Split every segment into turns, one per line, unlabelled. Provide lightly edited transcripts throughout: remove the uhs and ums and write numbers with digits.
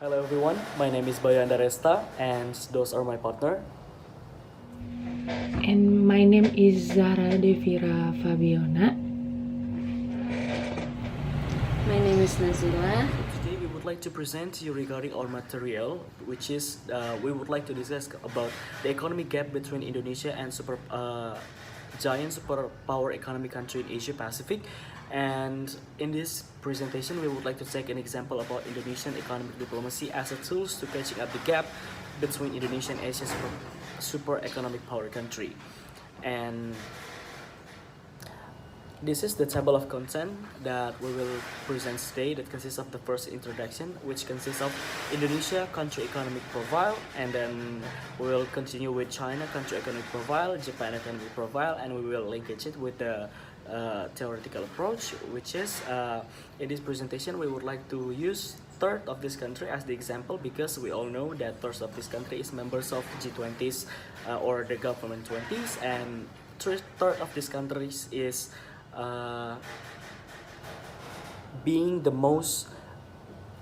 Hello everyone, my name is Bayu Andaresta and those are my partner.
And my name is Zachra Devira Fabiona.
My name is Nazila.
Today we would like to present to you regarding our material, which is we would like to discuss about the economic gap between Indonesia and giant superpower economic country in Asia Pacific. And in this presentation, we would like to take an example about Indonesian economic diplomacy as a tools to catching up the gap between Indonesia and Asia's super economic power country. And this is the table of content that we will present today that consists of the first introduction, which consists of Indonesia country economic profile, and then we will continue with China country economic profile, Japan economic profile, and we will linkage it with the theoretical approach, which is in this presentation we would like to use third of this country as the example, because we all know that third of this country is members of G20s or the government 20s, and third of these countries is being the most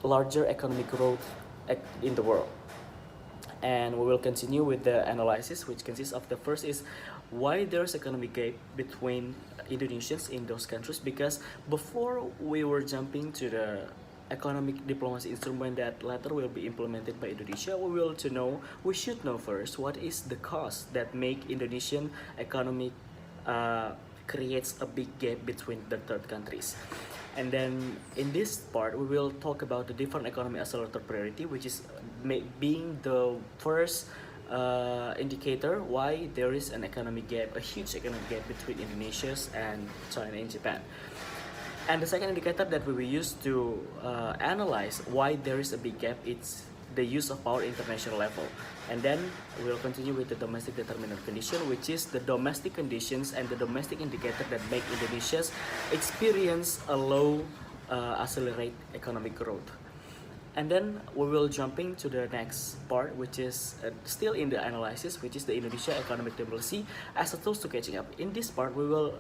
larger economic growth in the world. And we will continue with the analysis, which consists of the first is why there's economic gap between Indonesians in those countries, because before we were jumping to the economic diplomacy instrument that later will be implemented by Indonesia, we should know first what is the cost that make Indonesian economic creates a big gap between the third countries. And then in this part we will talk about the different economy accelerator priority, which is being the first indicator why there is an economic gap, a huge economic gap between Indonesia and China and Japan. And the second indicator that we will use to analyze why there is a big gap, it's the use of power international level. And then we'll continue with the domestic determinant condition, which is the domestic conditions and the domestic indicator that make Indonesia's experience a low accelerate economic growth. And then we will jumping to the next part, which is still in the analysis, which is the Indonesia economic diplomacy as a tools to catching up. In this part, we will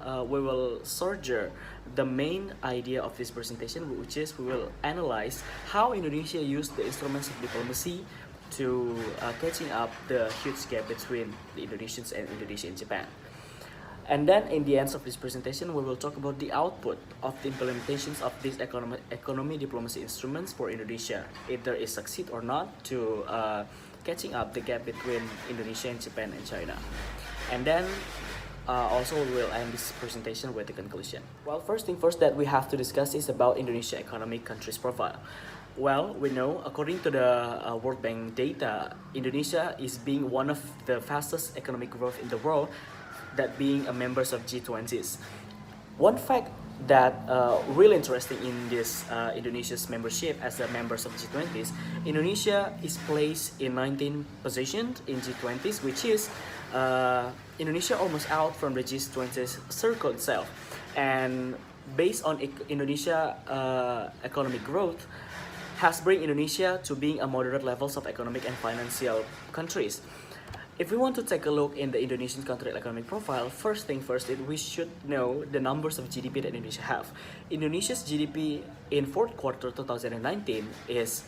surger the main idea of this presentation, which is we will analyze how Indonesia used the instruments of diplomacy to catching up the huge gap between the Indonesians and Indonesia and Japan. And then in the end of this presentation, we will talk about the output of the implementations of these economy diplomacy instruments for Indonesia, either it succeed or not to catching up the gap between Indonesia and Japan and China. And then also we will end this presentation with the conclusion. Well, first thing first that we have to discuss is about Indonesia economic countries profile. Well, we know according to the World Bank data, Indonesia is being one of the fastest economic growth in the world, that being a members of G20s. One fact that really interesting in this Indonesia's membership as a members of G20s, Indonesia is placed in 19th position in G20s, which is Indonesia almost out from the G20's circle itself. And based on Indonesia economic growth, has bring Indonesia to being a moderate levels of economic and financial countries. If we want to take a look in the Indonesian country economic profile, first thing first, we should know the numbers of GDP that Indonesia have. Indonesia's GDP in fourth quarter 2019 is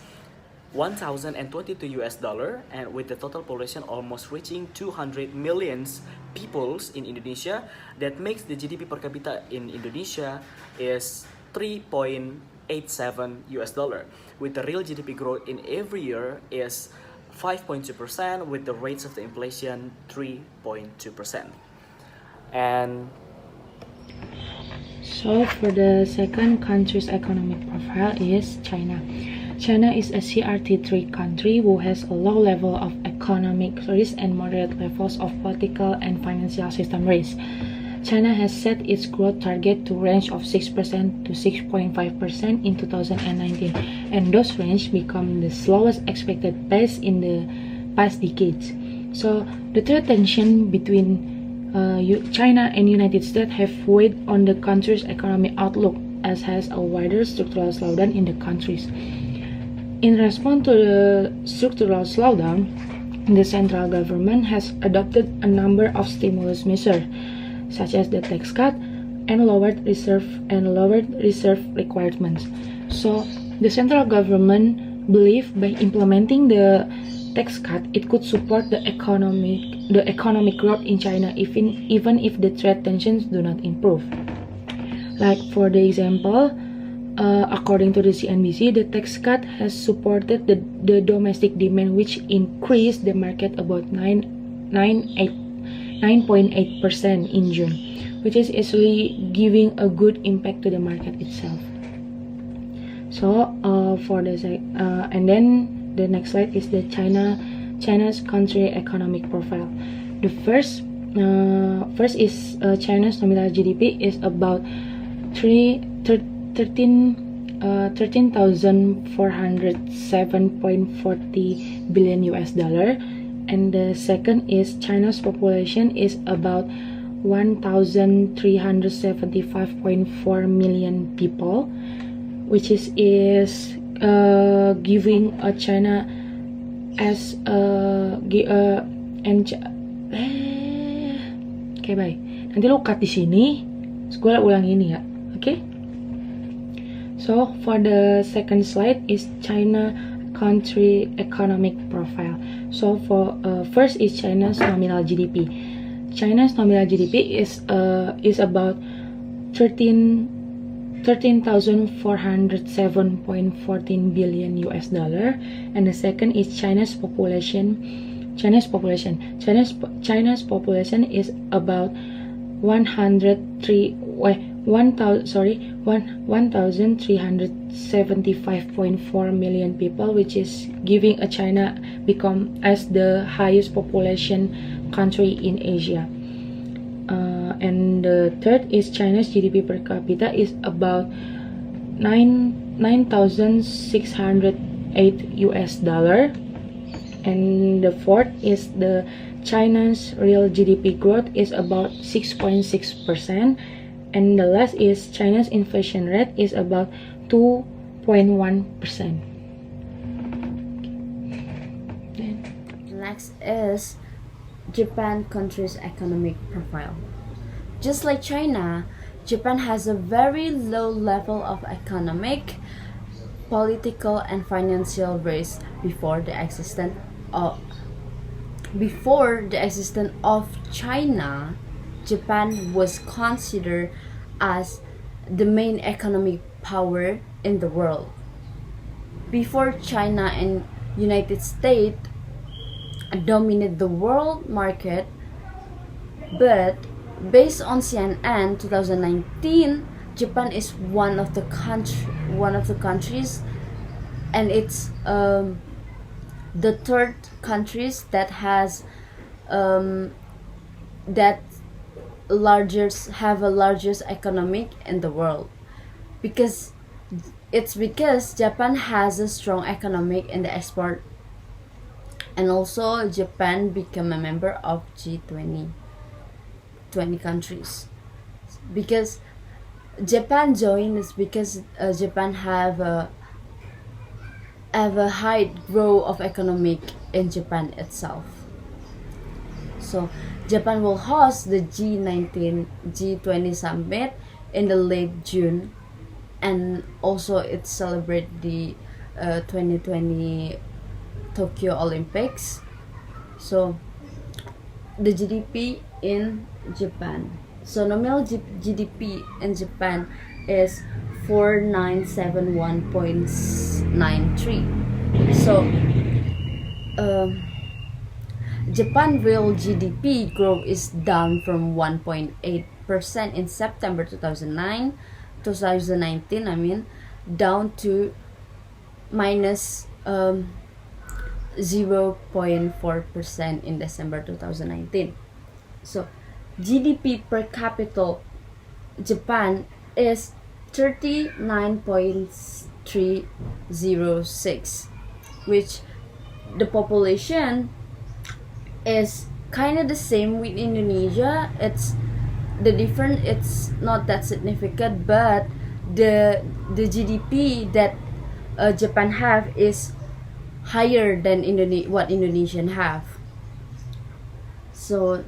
1,022 US dollar, and with the total population almost reaching 200 million peoples in Indonesia, that makes the GDP per capita in Indonesia is 3.87 US dollar, with the real GDP growth in every year is 5.2%, with the rates of the inflation 3.2%. And
So for the second country's economic profile is China. China is a CRT3 country who has a low level of economic risk and moderate levels of political and financial system risk. China has set its growth target to range of 6% to 6.5% in 2019, and those range become the slowest expected pace in the past decades. So the trade tension between China and United States have weighed on the country's economic outlook, as has a wider structural slowdown in the countries. In response to the structural slowdown, the central government has adopted a number of stimulus measures, such as the tax cut and lowered reserve requirements. So the central government believe by implementing the tax cut, it could support the economic growth in China, even if the trade tensions do not improve. Like for the example, according to the CNBC, the tax cut has supported the domestic demand, which increased the market about 9.8% in June, which is actually giving a good impact to the market itself. So and then the next slide is the China's country economic profile. The first is China's nominal GDP is about 13,407.40 billion US dollar, and the second is China's population is about 1,375.4 million people, which is giving China as okay, bye. Nanti lo cut di sini, gue ulang ini ya, okay? So for the second slide is China country economic profile. So for first is China's nominal GDP. China's nominal GDP is about 13,407.14 billion US dollar, and the second is China's population is about 1,375.4 million people, which is giving China become as the highest population country in Asia. And the third is China's GDP per capita is about 9,608 US dollar, and the fourth is the China's real GDP growth is about 6.6%, and the last is China's inflation rate is about 2.1%.
Next is Japan country's economic profile. Just like China, Japan has a very low level of economic, political, and financial risk before the existence of China. Japan was considered as the main economic power in the world. Before China and United States dominate the world market, but based on CNN 2019, Japan is one of the countries, and it's the third countries that has that have a largest economic in the world, because Japan has a strong economic in the export, and also Japan became a member of G20 countries. Because Japan joined is because Japan have a high growth of economic in Japan itself. So Japan will host the G20 summit in the late June, and also it celebrate the 2020 Tokyo Olympics. So the GDP in Japan. So nominal GDP in Japan is 4971.93. So Japan real GDP growth is down from 1.8% in September 2019, down to minus 0.4% in December 2019. So GDP per capita Japan is 39.306, which the population is kind of the same with Indonesia. It's the difference, it's not that significant, but the GDP that Japan have is higher than what Indonesian have. So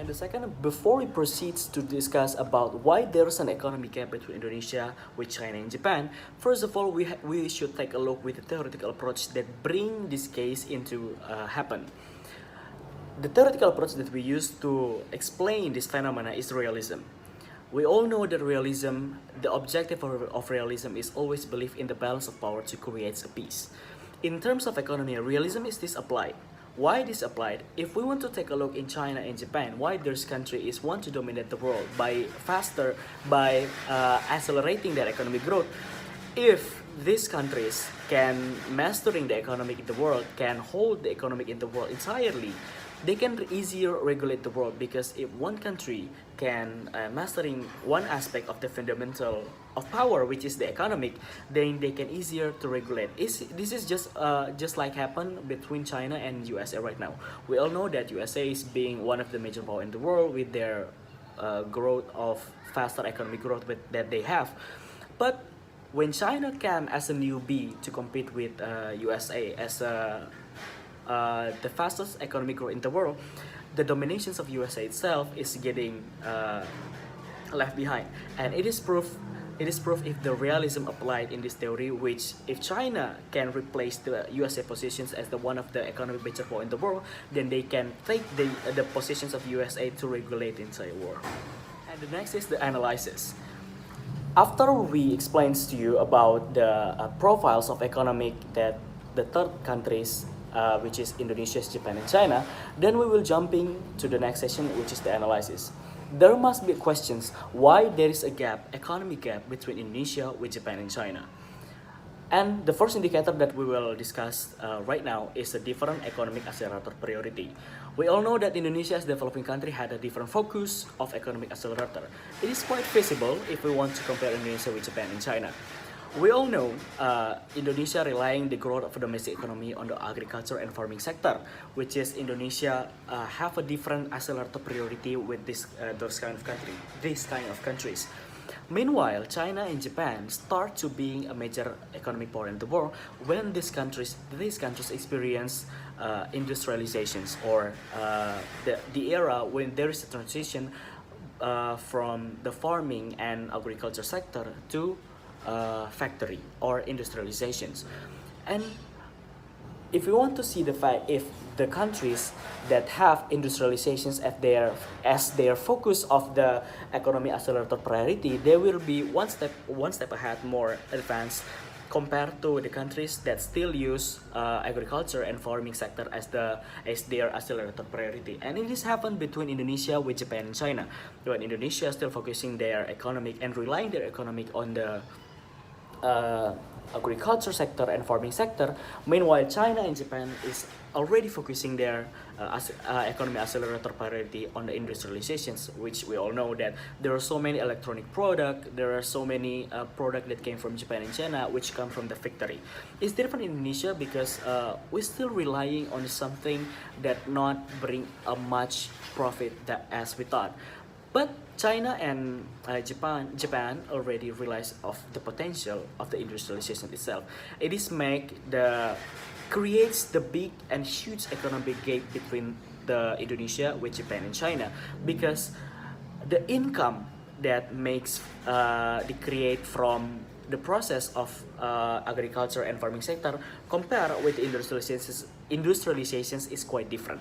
And the second, before we proceed to discuss about why there is an economic gap between Indonesia with China and Japan, first of all, we should take a look with the theoretical approach that bring this case into happen. The theoretical approach that we use to explain this phenomena is realism. We all know that realism, the objective of realism is always belief in the balance of power to create a peace. In terms of economy, realism is this applied. Why this applied? If we want to take a look in China and Japan, why this country is want to dominate the world by accelerating their economic growth. If these countries can mastering the economic in the world, can hold the economic in the world entirely, they can easier regulate the world, because if one country can mastering one aspect of the fundamental of power, which is the economic, then they can easier to regulate. This is just like happened between China and USA right now. We all know that USA is being one of the major power in the world with their growth of faster economic growth that they have. But when China came as a newbie to compete with USA as the fastest economic growth in the world, the dominations of USA itself is getting left behind, and it is proof if the realism applied in this theory, which if China can replace the USA positions as the one of the economic major power in the world, then they can take the positions of USA to regulate the entire world. And the next is the analysis. After we explained to you about the profiles of economic that the third countries, which is Indonesia, Japan, and China, then we will jumping to the next session, which is the analysis. There must be questions why there is a gap, economic gap between Indonesia with Japan and China. And the first indicator that we will discuss right now is a different economic accelerator priority. We all know that Indonesia as a developing country had a different focus of economic accelerator. It is quite feasible if we want to compare Indonesia with Japan and China. We all know Indonesia relying the growth of the domestic economy on the agriculture and farming sector, which is Indonesia have a different accelerator priority with these kind of countries. Meanwhile, China and Japan start to being a major economic power in the world when these countries experience industrializations, or the era when there is a transition from the farming and agriculture sector to factory or industrializations. And if we want to see the fact, if the countries that have industrializations as their focus of the economic accelerator priority, they will be one step ahead, more advanced compared to the countries that still use agriculture and farming sector as their accelerator priority. And it has happened between Indonesia with Japan and China, when Indonesia is still focusing their economic and relying their economic on the agriculture sector and farming sector. Meanwhile, China and Japan is already focusing their economic accelerator priority on the industrializations, which we all know that there are so many electronic products, there are so many products that came from Japan and China which come from the factory. It's different in Indonesia because we're still relying on something that not bring a much profit that as we thought. But China and Japan already realize of the potential of the industrialization itself. It is creates the big and huge economic gap between the Indonesia with Japan and China, because the income that makes they create from the process of agriculture and farming sector compared with industrializations is quite different.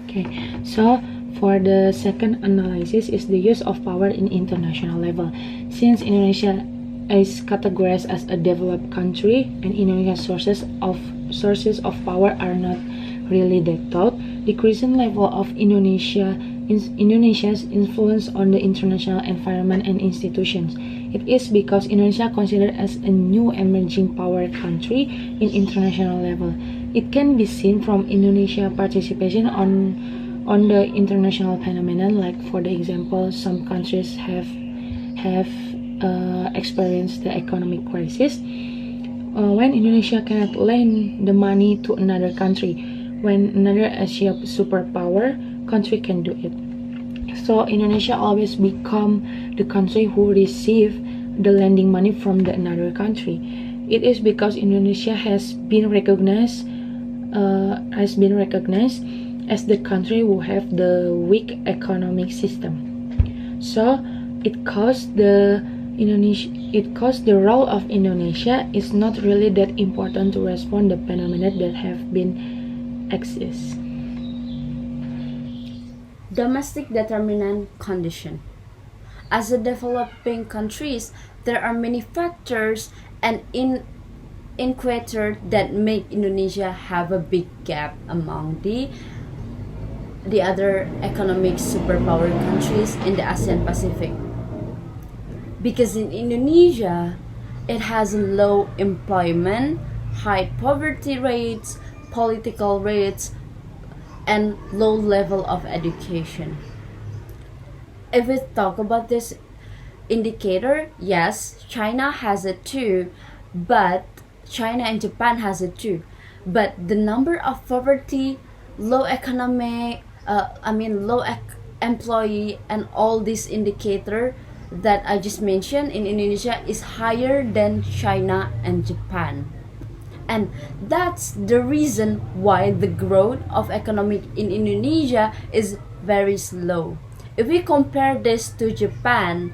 Okay, so for the second analysis is the use of power in international level. Since Indonesia is categorized as a developed country and Indonesia's sources of power are not really that taught, decreasing level of Indonesia's influence on the international environment and institutions. It is because Indonesia considered as a new emerging power country in international level. It can be seen from Indonesia participation on the international phenomenon, like for the example, some countries have experienced the economic crisis. When Indonesia cannot lend the money to another country, when another Asia superpower country can do it. So Indonesia always become the country who receive the lending money from the another country. It is because Indonesia has been recognized as the country who have the weak economic system. So it caused the role of Indonesia is not really that important to respond the phenomena that have been exist.
Domestic determinant condition. As a developing countries, there are many factors and indicators that make Indonesia have a big gap among the other economic superpower countries in the ASEAN Pacific. Because in Indonesia, it has low employment, high poverty rates, political rates, and low level of education. If we talk about this indicator, yes, China has it too, but China and Japan has it too. But the number of poverty, low employee, and all these indicator that I just mentioned in Indonesia is higher than China and Japan. And that's the reason why the growth of economic in Indonesia is very slow. If we compare this to Japan,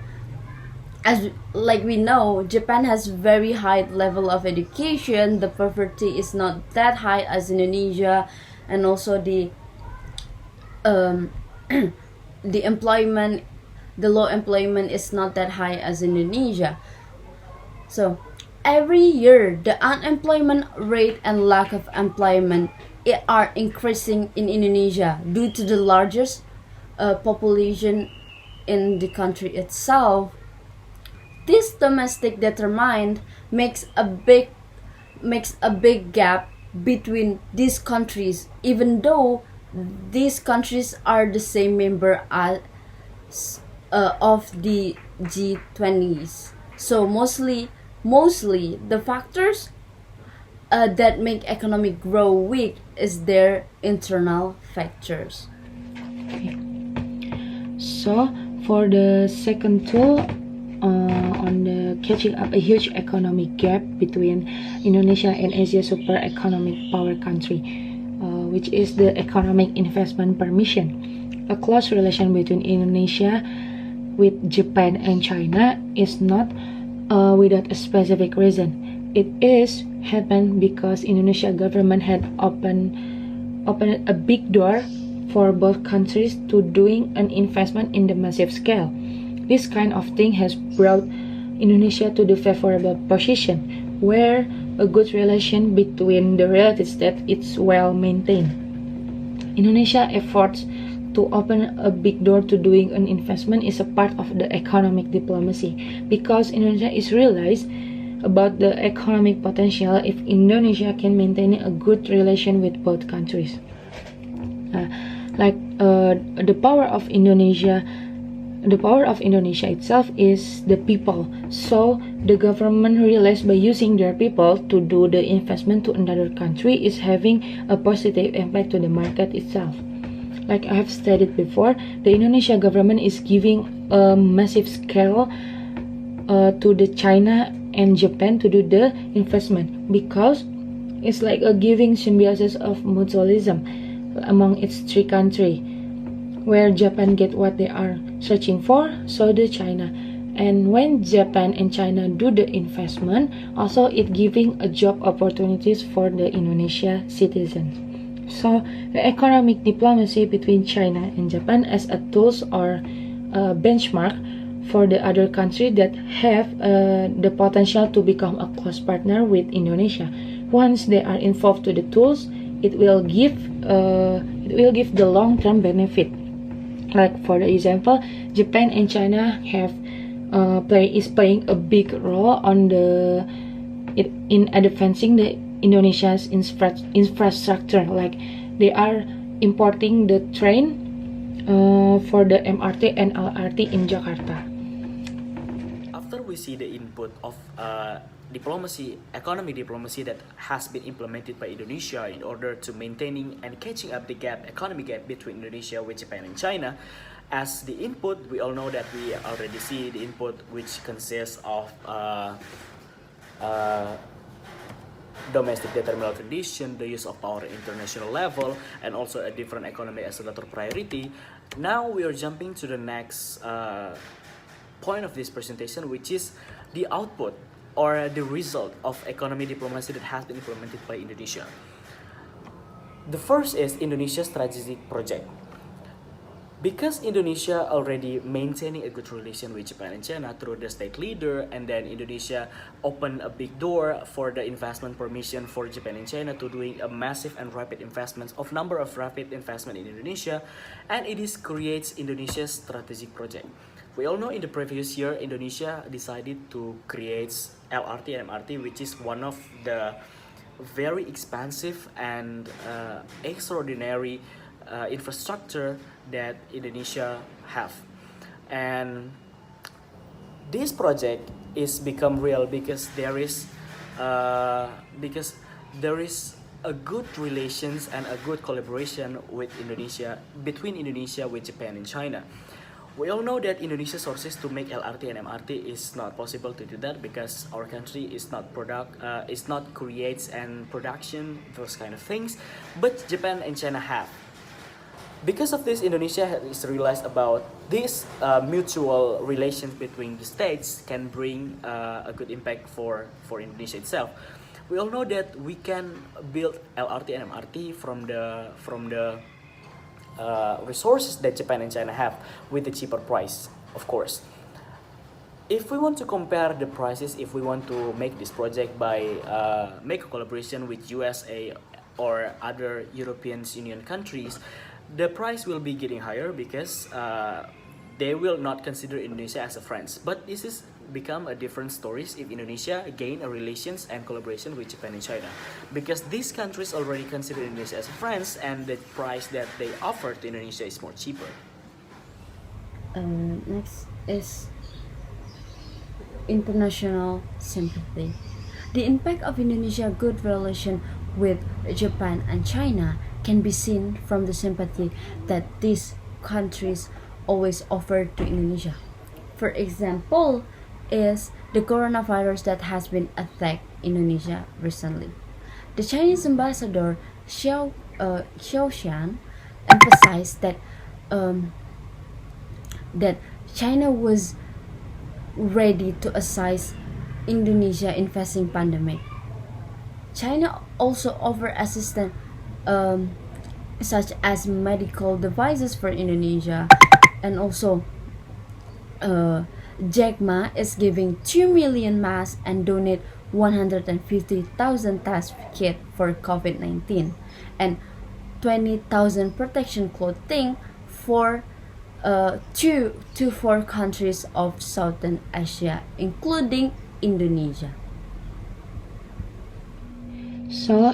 as like we know, Japan has very high level of education. The poverty is not that high as Indonesia, and also the employment, the low employment is not that high as Indonesia. So every year the unemployment rate and lack of employment are increasing in Indonesia due to the largest population in the country itself. This domestic determinant makes a big gap between these countries, even though these countries are the same member as of the G20s. So mostly the factors that make economic grow weak is their internal factors.
Okay. So for the second tool on the catching up a huge economic gap between Indonesia and Asia super economic power country, which is the economic investment permission. A close relation between Indonesia with Japan and China is not without a specific reason. It is happened because Indonesia government had opened a big door for both countries to doing an investment in the massive scale. This kind of thing has brought Indonesia to the favorable position where a good relation between the related states is well maintained. Indonesia efforts to open a big door to doing an investment is a part of the economic diplomacy because Indonesia is realized about the economic potential if Indonesia can maintain a good relation with both countries. The power of Indonesia itself is the people. So the government realized by using their people to do the investment to another country is having a positive impact to the market itself. Like I have stated before, the Indonesia government is giving a massive scale to the China and Japan to do the investment because it's like a giving symbiosis of mutualism among its three countries, where Japan get what they are searching for, so do China. And when Japan and China do the investment, also it giving a job opportunities for the Indonesia citizens. So the economic diplomacy between China and Japan as a tools or a benchmark for the other countries that have the potential to become a close partner with Indonesia. Once they are involved to the tools, it will give the long-term benefit. Like for example, Japan and China have playing a big role on in advancing the Indonesia's infrastructure. Like they are importing the train for the MRT and LRT in Jakarta.
After we see the input of economic diplomacy that has been implemented by Indonesia in order to maintaining and catching up the economic gap between Indonesia with Japan and China. As the input, we all know that we already see the input which consists of domestic terminal tradition, the use of power at international level, and also a different economy as a top priority. Now we are jumping to the next point of this presentation, which is the output or the result of economy diplomacy that has been implemented by Indonesia. The first is Indonesia's strategic project. Because Indonesia already maintaining a good relation with Japan and China through the state leader, and then Indonesia opened a big door for the investment permission for Japan and China to doing a massive and rapid investments of number of rapid investment in Indonesia, and it is creates Indonesia's strategic project. We all know in the previous year Indonesia decided to create LRT and MRT, which is one of the very expensive and extraordinary infrastructure that Indonesia have. And this project is become real because there is a good relations and a good collaboration with Indonesia, between Indonesia with Japan and China. We all know that Indonesia sources to make LRT and MRT is not possible to do that because our country is not creates and production those kind of things, but Japan and China have. Because of this, Indonesia has realized about this mutual relations between the states can bring a good impact for Indonesia itself. We all know that we can build LRT and MRT from the resources that Japan and China have with a cheaper price, of course. If we want to compare the prices, if we want to make this project by make a collaboration with USA or other European Union countries, the price will be getting higher because they will not consider Indonesia as a friend. But this is become a different stories if Indonesia gain a relations and collaboration with Japan and China, because these countries already consider Indonesia as a friend, and the price that they offer to Indonesia is more cheaper.
Next is international sympathy. The impact of Indonesia good relation with Japan and China can be seen from the sympathy that these countries always offer to Indonesia. For example, is the coronavirus that has been attacked Indonesia recently. The Chinese ambassador Xiao Xian emphasized that that China was ready to assist Indonesia in facing pandemic. China also offered assistance such as medical devices for Indonesia, and also Zachra is giving 2 million masks and donate 150,000 test kits for COVID-19 and 20,000 protection clothing for two to four countries of Southern Asia, including Indonesia.
So,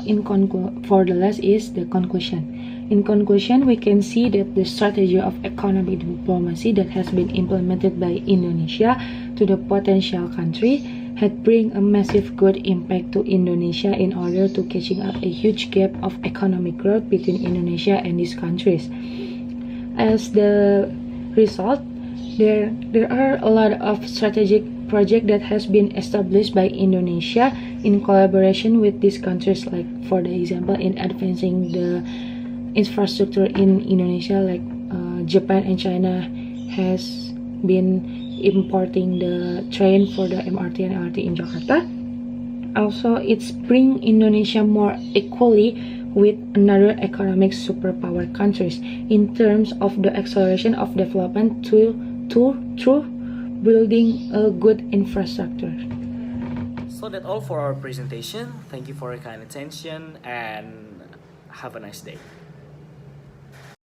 for the last is the conclusion. In conclusion, we can see that the strategy of economic diplomacy that has been implemented by Indonesia to the potential country had bring a massive good impact to Indonesia in order to catching up a huge gap of economic growth between Indonesia and these countries. As the result, there are a lot of strategic project that has been established by Indonesia in collaboration with these countries, like for the example in advancing the infrastructure in Indonesia, like Japan and China has been importing the train for the MRT and LRT in Jakarta. Also, it's bring Indonesia more equally with another economic superpower countries in terms of the acceleration of development through building a good infrastructure.
So that's all for our presentation. Thank you for your kind attention and have a nice day.